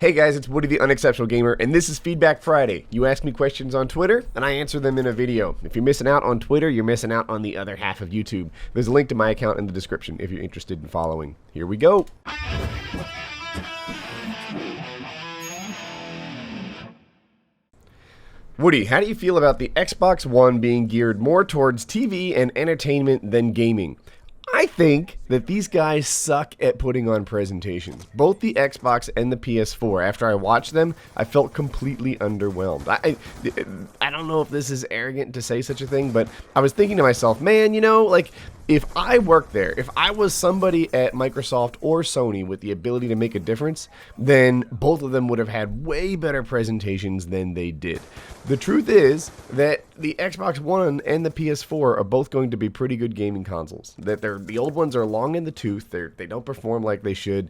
Hey guys, it's Woody the Unexceptional Gamer, and this is Feedback Friday. You ask me questions on Twitter, and I answer them in a video. If you're missing out on Twitter, you're missing out on the other half of YouTube. There's a link to my account in the description if you're interested in following. Here we go. Woody, how do you feel about the Xbox One being geared more towards TV and entertainment than gaming? I think that these guys suck at putting on presentations. Both the Xbox and the PS4, after I watched them, I felt completely underwhelmed. I don't know if this is arrogant to say such a thing, but I was thinking to myself, man, if I worked there, if I was somebody at Microsoft or Sony with the ability to make a difference, then both of them would have had way better presentations than they did. The truth is that the Xbox One and the PS4 are both going to be pretty good gaming consoles. That the old ones are long in the tooth. They don't perform like they should.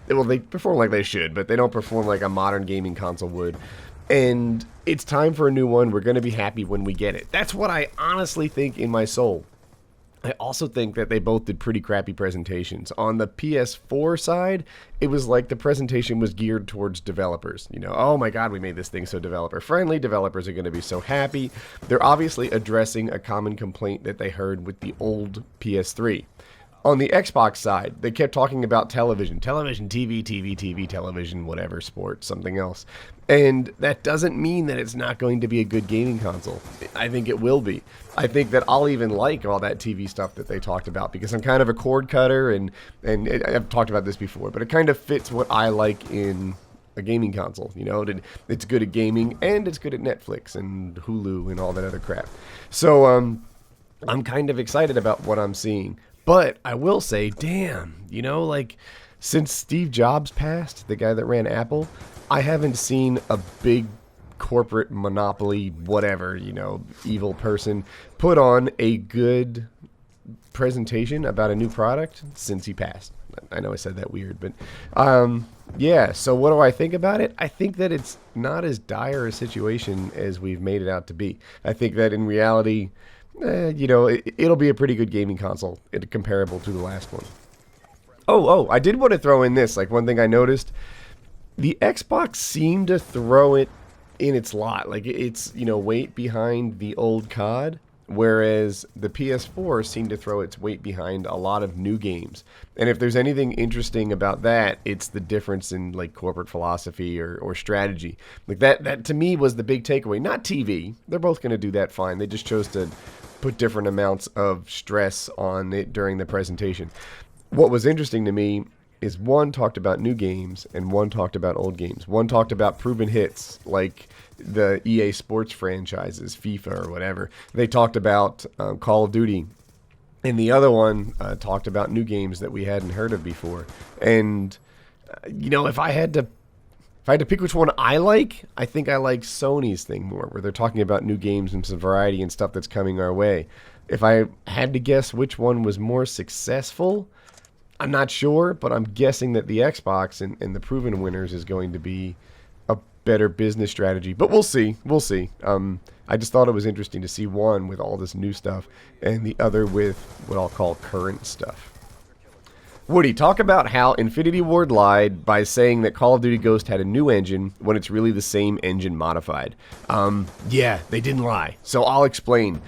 Well, they perform like they should, but they don't perform like a modern gaming console would. And it's time for a new one. We're going to be happy when we get it. That's what I honestly think in my soul. I also think that they both did pretty crappy presentations. On the PS4 side, it was like the presentation was geared towards developers. Oh my god, we made this thing so developer friendly. Developers are going to be so happy. They're obviously addressing a common complaint that they heard with the old PS3. On the Xbox side, they kept talking about television, TV, television, whatever, sports, something else. And that doesn't mean that it's not going to be a good gaming console. I think it will be. I think that I'll even like all that TV stuff that they talked about because I'm kind of a cord cutter and I've talked about this before, but it kind of fits what I like in a gaming console. It's good at gaming and it's good at Netflix and Hulu and all that other crap. So I'm kind of excited about what I'm seeing. But I will say, damn, since Steve Jobs passed, the guy that ran Apple, I haven't seen a big corporate monopoly, whatever, evil person put on a good presentation about a new product since he passed. I know I said that weird, but yeah, so what do I think about it? I think that it's not as dire a situation as we've made it out to be. I think that in reality, it'll be a pretty good gaming console, comparable to the last one. Oh, I did want to throw in this, one thing I noticed. The Xbox seemed to throw it in its lot. It's, weight behind the old COD, whereas the PS4 seemed to throw its weight behind a lot of new games. And if there's anything interesting about that, it's the difference in, corporate philosophy or strategy. That to me was the big takeaway. Not TV. They're both going to do that fine. They just chose to put different amounts of stress on it during the presentation. What was interesting to me is one talked about new games and one talked about old games. One talked about proven hits like the EA Sports franchises, FIFA or whatever. They talked about Call of Duty. And the other one talked about new games that we hadn't heard of before. And, if I had to pick which one I like, I think I like Sony's thing more, where they're talking about new games and some variety and stuff that's coming our way. If I had to guess which one was more successful, I'm not sure, but I'm guessing that the Xbox and the proven winners is going to be a better business strategy. But we'll see. We'll see. I just thought it was interesting to see one with all this new stuff and the other with what I'll call current stuff. Woody, talk about how Infinity Ward lied by saying that Call of Duty Ghost had a new engine when it's really the same engine modified. Yeah, they didn't lie. So I'll explain.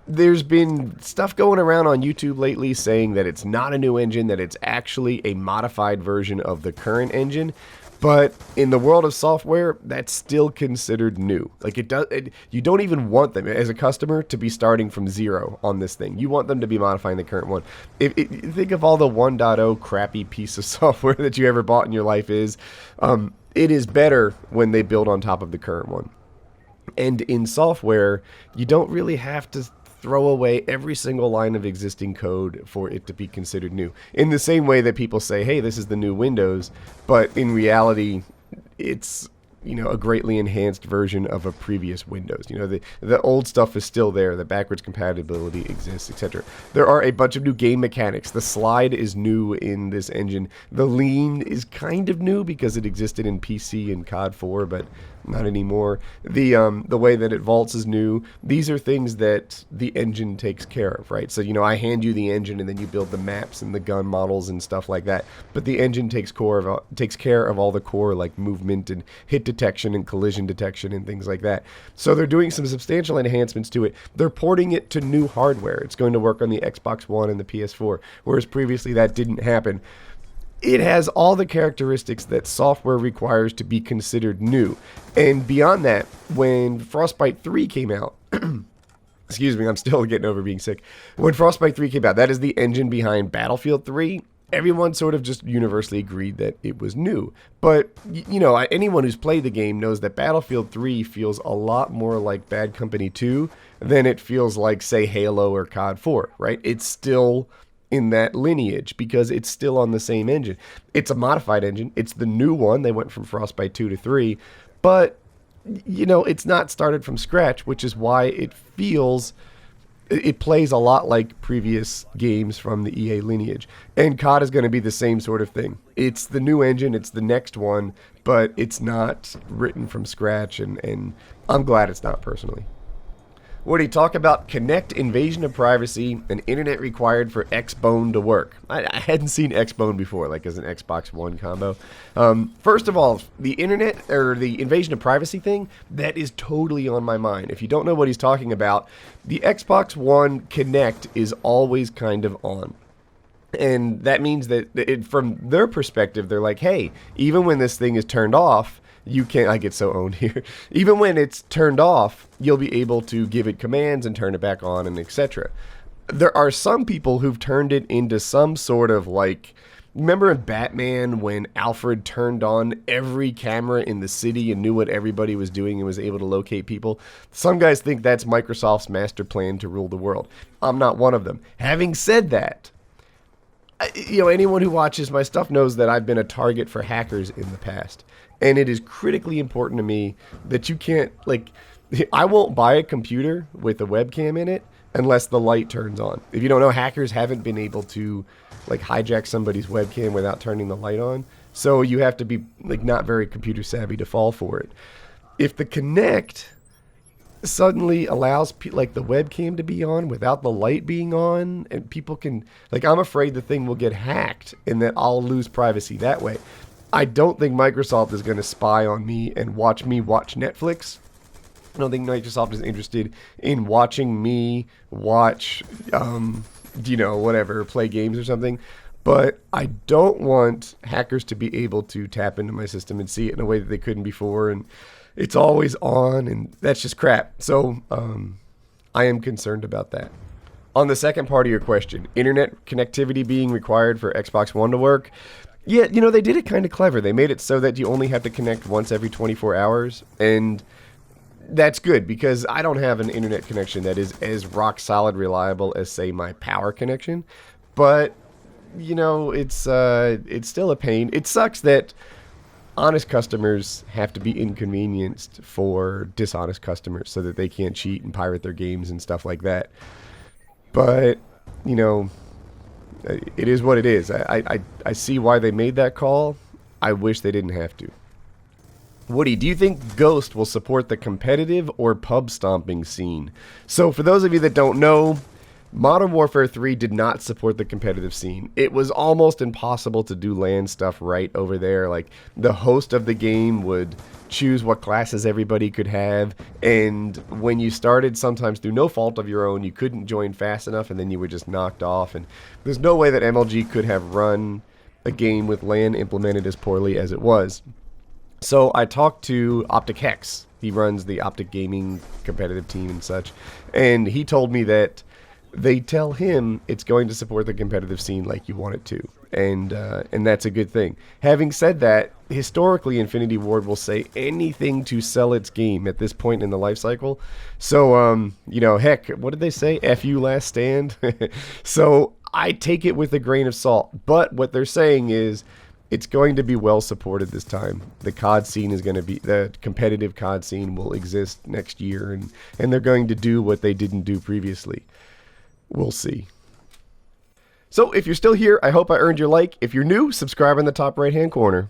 There's been stuff going around on YouTube lately saying that it's not a new engine, that it's actually a modified version of the current engine. But in the world of software, that's still considered new. You don't even want them as a customer to be starting from zero on this thing. You want them to be modifying the current one. Think of all the 1.0 crappy piece of software that you ever bought in your life it is better when they build on top of the current one. And in software, you don't really have to throw away every single line of existing code for it to be considered new. In the same way that people say, hey, this is the new Windows, but in reality, it's a greatly enhanced version of a previous Windows. The old stuff is still there. The backwards compatibility exists, etc. There are a bunch of new game mechanics. The slide is new in this engine. The lean is kind of new because it existed in PC and COD 4, but not anymore. The way that it vaults is new. These are things that the engine takes care of, right? So, I hand you the engine and then you build the maps and the gun models and stuff like that. But the engine takes care of all the core, like movement and hit detection and collision detection and things like that. So they're doing some substantial enhancements to it. They're porting it to new hardware. It's going to work on the Xbox One and the PS4, whereas previously that didn't happen. It has all the characteristics that software requires to be considered new. And beyond that, when Frostbite 3 came out, excuse me, I'm still getting over being sick. When Frostbite 3 came out, that is the engine behind Battlefield 3. Everyone sort of just universally agreed that it was new. But, anyone who's played the game knows that Battlefield 3 feels a lot more like Bad Company 2 than it feels like, say, Halo or COD 4, right? It's still in that lineage because it's still on the same engine. It's a modified engine. It's the new one. They went from Frostbite 2 to 3. But, it's not started from scratch, which is why it plays a lot like previous games from the EA lineage. And COD is going to be the same sort of thing. It's the new engine, it's the next one, but it's not written from scratch, and I'm glad it's not, personally. Woody, talk about Kinect, invasion of privacy, and internet required for Xbone to work. I hadn't seen Xbone before, like as an Xbox One combo. First of all, the internet, or the invasion of privacy thing, that is totally on my mind. If you don't know what he's talking about, the Xbox One Kinect is always kind of on. And that means that from their perspective, they're like, hey, even when this thing is turned off, you can't, I get so owned here. Even when it's turned off, you'll be able to give it commands and turn it back on and etc. There are some people who've turned it into some sort of like, remember in Batman when Alfred turned on every camera in the city and knew what everybody was doing and was able to locate people? Some guys think that's Microsoft's master plan to rule the world. I'm not one of them. Having said that, anyone who watches my stuff knows that I've been a target for hackers in the past. And it is critically important to me that you can't, I won't buy a computer with a webcam in it unless the light turns on. If you don't know, hackers haven't been able to, hijack somebody's webcam without turning the light on. So you have to be, not very computer savvy to fall for it. If the Kinect suddenly allows, the webcam to be on without the light being on, and people can, I'm afraid the thing will get hacked and that I'll lose privacy that way. I don't think Microsoft is going to spy on me and watch me watch Netflix. I don't think Microsoft is interested in watching me watch, play games or something. But I don't want hackers to be able to tap into my system and see it in a way that they couldn't before. And it's always on, and that's just crap. So I am concerned about that. On the second part of your question, internet connectivity being required for Xbox One to work. Yeah, they did it kind of clever. They made it so that you only have to connect once every 24 hours. And that's good because I don't have an internet connection that is as rock solid reliable as, say, my power connection. But, it's still a pain. It sucks that honest customers have to be inconvenienced for dishonest customers so that they can't cheat and pirate their games and stuff like that. But, it is what it is. I see why they made that call. I wish they didn't have to. Woody, do you think Ghost will support the competitive or pub stomping scene? So for those of you that don't know, Modern Warfare 3 did not support the competitive scene. It was almost impossible to do LAN stuff right over there. The host of the game would choose what classes everybody could have, and when you started, sometimes through no fault of your own, you couldn't join fast enough, and then you were just knocked off. And there's no way that MLG could have run a game with LAN implemented as poorly as it was. So I talked to Optic Hex. He runs the Optic Gaming competitive team and such, and he told me that they tell him it's going to support the competitive scene like you want it to. And that's a good thing. Having said that, historically, Infinity Ward will say anything to sell its game at this point in the life cycle. So, heck, what did they say? F you, last stand? So I take it with a grain of salt. But what they're saying is, It's going to be well supported this time. The COD scene is going to be, the competitive COD scene will exist next year, and they're going to do what they didn't do previously. We'll see. So if you're still here, I hope I earned your like. If you're new, subscribe in the top right hand corner.